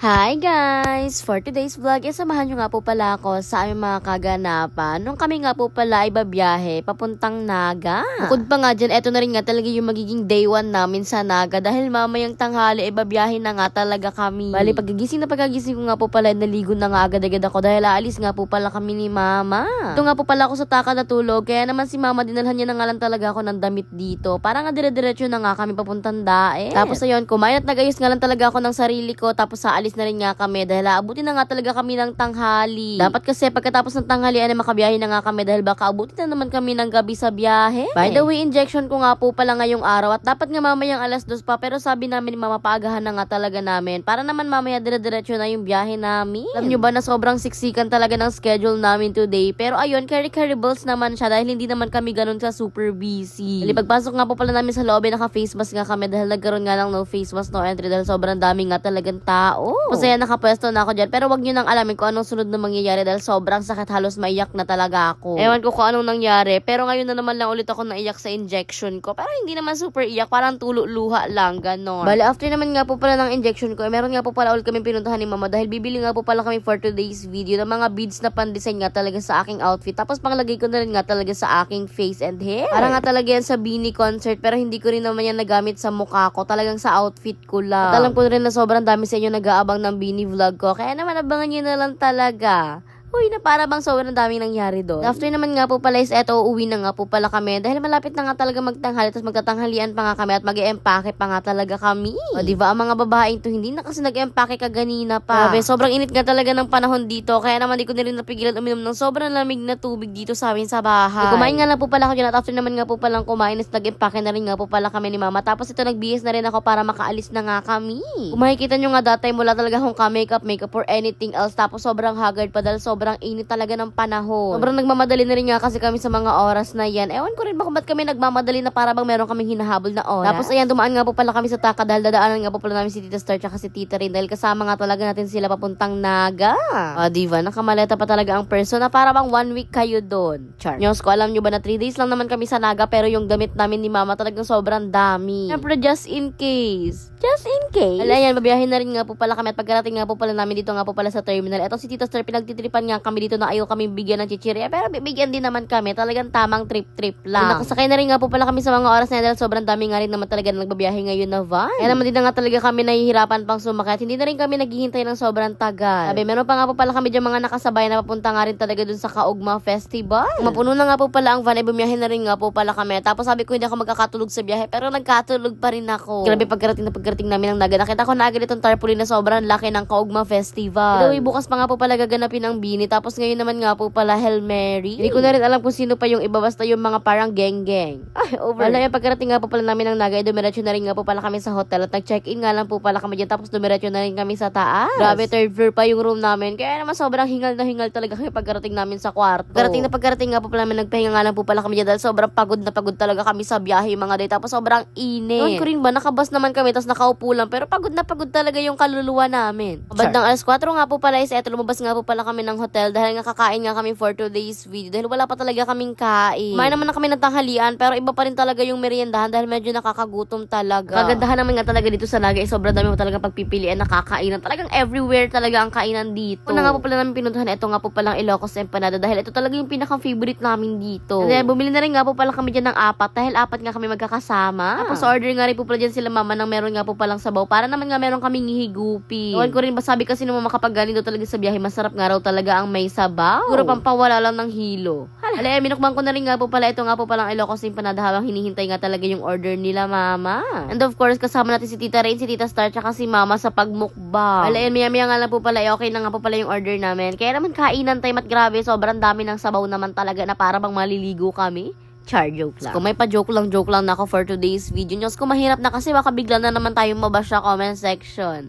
Hi guys! For today's vlog, samahan nyo nga po pala ako sa aming mga kaganapan. Nung kami nga po pala ay babiyahe, papuntang Naga. Bukod pa nga dyan, eto na rin nga talaga yung magiging day 1 namin sa Naga. Dahil mamayang tanghali ay babiyahe na nga talaga kami. Bali, pagkagising ko nga po pala, naligo na nga agad-agad ako dahil aalis nga po pala kami ni Mama. Ito nga po pala ako sa taka natulog, kaya naman si Mama dinalhan niya na nga lang talaga ako ng damit dito. Para nga dire-diretso na nga kami papuntang Daet. Tapos ayun, kumain at nagayos nga lang talaga ako ng sarili ko, tapos sa alis na rin nga kami dahil aabutin na nga talaga kami ng tanghali. Dapat kasi pagkatapos ng tanghalian ay makabiyahe na nga kami dahil baka abutin na naman kami ng gabi sa biyahe. By the way, injection ko nga po pala ngayong araw at dapat nga mamayang 2:00 pa, pero sabi namin ni Mama paagahan na nga talaga namin para naman mamaya dire-diretso na yung biyahe namin. Alam nyo ba na sobrang siksikan talaga ng schedule namin today, pero ayun, carry-carrybles naman siya dahil hindi naman kami ganun sa super busy. Dali, pagpasok nga po pala namin sa loob, naka-face mask nga kami dahil nagkaroon nga lang no face mask, no entry dahil sobrang dami nga talagang tao. Masaya nakapwesto na ako dyan, pero wag nyo nang alamin kung anong sunod na mangyayari dahil sobrang sakit, halos maiyak na talaga ako. Ewan ko kung anong nangyari, pero ngayon na naman lang ulit ako naiyak sa injection ko. Pero hindi naman super iyak, parang tulo-luha lang, ganon. Bale, after naman nga po pala ng injection ko, meron nga po pala ulit kami pinuntahan ni Mama dahil bibili nga po pala kami for today's video ng mga beads na pan-design nga talaga sa aking outfit. Tapos panglagay ko na rin nga talaga sa aking face and hair. Para nga talaga yan sa Beanie concert, pero hindi ko rin naman yan nagamit sa mukha ko, talagang sa outfit ko lang. At alam ko rin na sobrang dami sa inyo nag-aabang ng Beanie vlog ko, kaya naman abangan nyo na lang talaga. Uy, na para bang sobrang daming nangyari doon. After naman nga po pala is eto, uuwi na nga po pala kami dahil malapit na nga talaga magtanghali, tapos magtatanghalian pa nga kami at mag-e-empake pa nga talaga kami. O diba, ang mga babaeng to hindi na kasi nag-empake kaganina pa. Grabe, sobrang init nga talaga ng panahon dito, kaya naman di ko na rin napigilan uminom ng sobrang lamig na tubig dito sa amin sa bahay. Kumain nga lang po pala ako dyan at after naman nga po palang kumain is nag-empake na rin nga po pala kami ni Mama. Tapos ito, nagbihis na rin ako para makaalis na nga kami. Kung makikita nyo nga that time, wala talaga akong makeup or anything else, tapos sobrang haggard pa dahil sobrang init talaga ng panahon. Sobrang nagmamadali na rin nga kasi kami sa mga oras na yan. Ewan ko rin ba kung ba't kami nagmamadali na para bang meron kaming hinahabol na oras. Tapos ayan, dumaan nga po pala kami sa Taka dahil dadaanan nga po pala namin si Tita Star tsaka si Tita rin dahil kasama nga talaga natin sila papuntang Naga. O diba, nakamaleta pa talaga ang person na para bang 1 week kayo doon. Char. Nyos ko, alam nyo ba na 3 days lang naman kami sa Naga, pero yung damit namin ni Mama talagang sobrang dami. Siyempre, just in case. Just in case. Ayan, babiyahin na rin nga po pala kami at pagkarating nga po pala namin dito nga po pala sa terminal. Eto si Tita Star, pinagtitripan nga kami dito na ayaw kami bigyan ng chichirya, pero bibigyan din naman kami. Talagang tamang trip-trip lang. Nakasakay na rin nga po pala kami sa mga oras na dahil sobrang dami nga rin naman talaga na nagbabiyahe ngayon na van. Kaya naman din na nga talaga kami nahihirapan pang sumakay at hindi na rin kami naghihintay ng sobrang tagal. Sabi, meron pa nga po pala kami dyan mga nakasabay na papunta nga rin talaga dun sa Kaugma Festival. Mapuno na nga po pala ang van, ay bumiyahe na rin nga po pala kami. Tapos sabi ko hindi ako magkakatulog sa biyahe, pero nagkatulog pa rin ako. Grabe, pagkarating namin ng Naga, nakita ko na agad itong tarpaulin na sobrang laki ng Kaugma Festival. Anyway, bukas pa nga po pala gaganapin ang Beanie. Tapos ngayon naman nga po pala Hail Mary. Hindi ko na rin alam kung sino pa yung iba, basta yung mga parang geng-geng. Ay, over. Wala yung pagkarating nga po pala namin ng Naga, dumiretso na rin nga po pala kami sa hotel at nag-check-in nga lang po pala kami dyan, tapos dumiretso na rin kami sa taas. Grabe, 3rd floor pa yung room namin, kaya naman sobrang hingal na hingal talaga kami pagkarating namin sa kwarto. Pagkarating nga po pala namin, nagpahinga nga lang po pala kami dyan dahil sobrang pagod na pagod talaga kami sa biyahe mga day, tapos sobrang init. Noon ko rin ba, nakabas naman kami, tapos nakaupo lang, pero pagod na pagod talaga yung kaluluwa namin. Bandang 4:00 nga po pala is eto, lumabas nga po pala kami ng hotel dahil nga kakain nga kami for today's video dahil wala pa talaga kaming kain. Kumain naman na kami ng tanghalian, pero iba pa rin talaga yung meriendahan dahil medyo nakakagutom talaga. Kagandahan naman nga talaga dito sa Naga, sobrang dami mo talaga pagpipilian na kakainan. Talagang everywhere talaga ang kainan dito. Una nga po pala namin pinuntahan, ito nga po palang Ilocos Empanada dahil ito talaga yung pinaka-favorite namin dito. And then, bumili na rin nga po pala kami dyan ng 4 dahil 4 nga kami magkakasama. Tapos order nga rin po pala dyan sila Mama ng meron nga po palang sabaw para naman nga meron kaming hihigupi. Ewan ko rin ba, sabi kasi nung makapag galing daw talaga sa biyahe, masarap nga raw talaga ang may sabaw. Puro pampawala lang ng hilo. Hala, minukbang ko na rin nga po pala. Ito nga po palang Ilocos Empanada habang hinihintay nga talaga yung order nila Mama. And of course, kasama natin si Tita Rain, si Tita Star, tsaka si Mama sa pagmukbang. Hala, maya-maya nga lang po pala. Okay na nga po pala yung order namin. Kaya naman kainan time at grabe, sobrang dami ng sabaw naman talaga na para bang maliligo kami. Char, joke lang. Kung may pa-joke lang na ako for today's video. Nyos, kung mahirap na kasi baka bigla na naman tayong mabash sa comment section.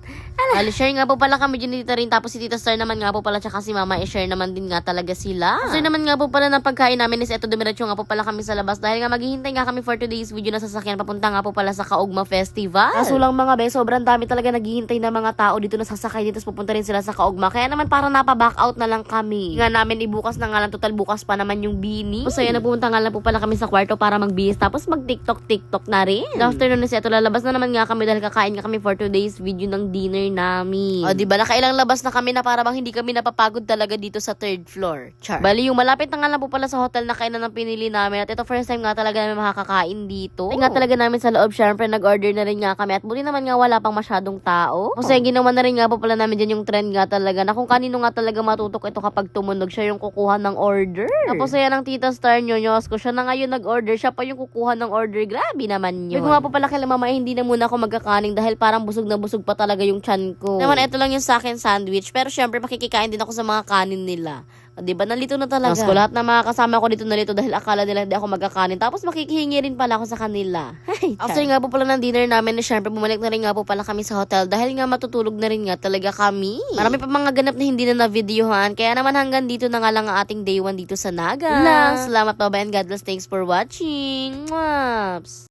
Share nga po pala kami dyan ni Tita Rin, tapos si Tita Star naman nga po pala tsaka si Mama, i-share naman din nga talaga sila. Share naman nga po pala ng pagkain namin is eto, dumiretso nga po pala kami sa labas dahil nga maghihintay nga kami for today's video na sasakyan papunta nga po pala sa Kaugma Festival. Kaso lang mga be, sobrang dami talaga naghihintay na mga tao dito na sasakay dito, tapos pupunta rin sila sa Kaugma. Kaya naman parang napa-back out na lang kami. Nga namin ibukas na nga lang, total bukas pa naman yung Beanie. Tapos ayun, napupunta nga lang po pala kami dyan sa Taka dahil nga maghihintay nga kami for today's video na sasakyan papuntang nga po pala sa Kaugma Festival. Kaso lang mga be, sobrang dami talaga naghihintay na mga tao dito na sasakay dito, pupunta rin sila sa Kaugma. Kaya naman parang napa-back out na lang kami. kami sa kwarto para magbihis tapos mag-TikTok na rin. After nun ito, lalabas na naman nga kami dahil kakain nga kami for today's video ng dinner namin. O diba, nakailang labas na kami na para bang hindi kami napapagod talaga dito sa third floor. Char. Bali, yung malapit na nga lang po pala sa hotel na kainan ng pinili namin at ito first time nga talaga namin makakakain dito. Nga talaga namin sa loob, syempre nag-order na rin nga kami at buti naman nga wala pang masyadong tao. Kasi ginawa na rin nga po pala namin dyan yung trend nga talaga na kung kanino nga talaga matutok ito kapag tumunog siya yung kukuha ng order. Tapos yan ang Tita Star Nyonyos ko, siya na ngayon nag-order, siya pa yung kukuha ng order. Grabe naman yun. Kung nga po pala kay mama, hindi na muna ako magkakaning dahil parang busog na busog pa talaga yung tiyan ko. Naman ito lang yung sa akin sandwich, pero syempre makikikain din ako sa mga kanin nila. O, diba, nalito na talaga. Mas ko lahat na mga kasama ko dito nalito dahil akala nila hindi ako magkakanin. Tapos makikihingi rin pala ako sa kanila. After nga po pala ng dinner namin, syempre bumalik na rin nga po pala kami sa hotel dahil nga matutulog na rin nga talaga kami. Marami pa mga ganap na hindi na na-videohan. Kaya naman hanggang dito na nga lang ang ating day 1 dito sa Naga. Salamat, bye and God bless. Thanks for watching. Mwaps!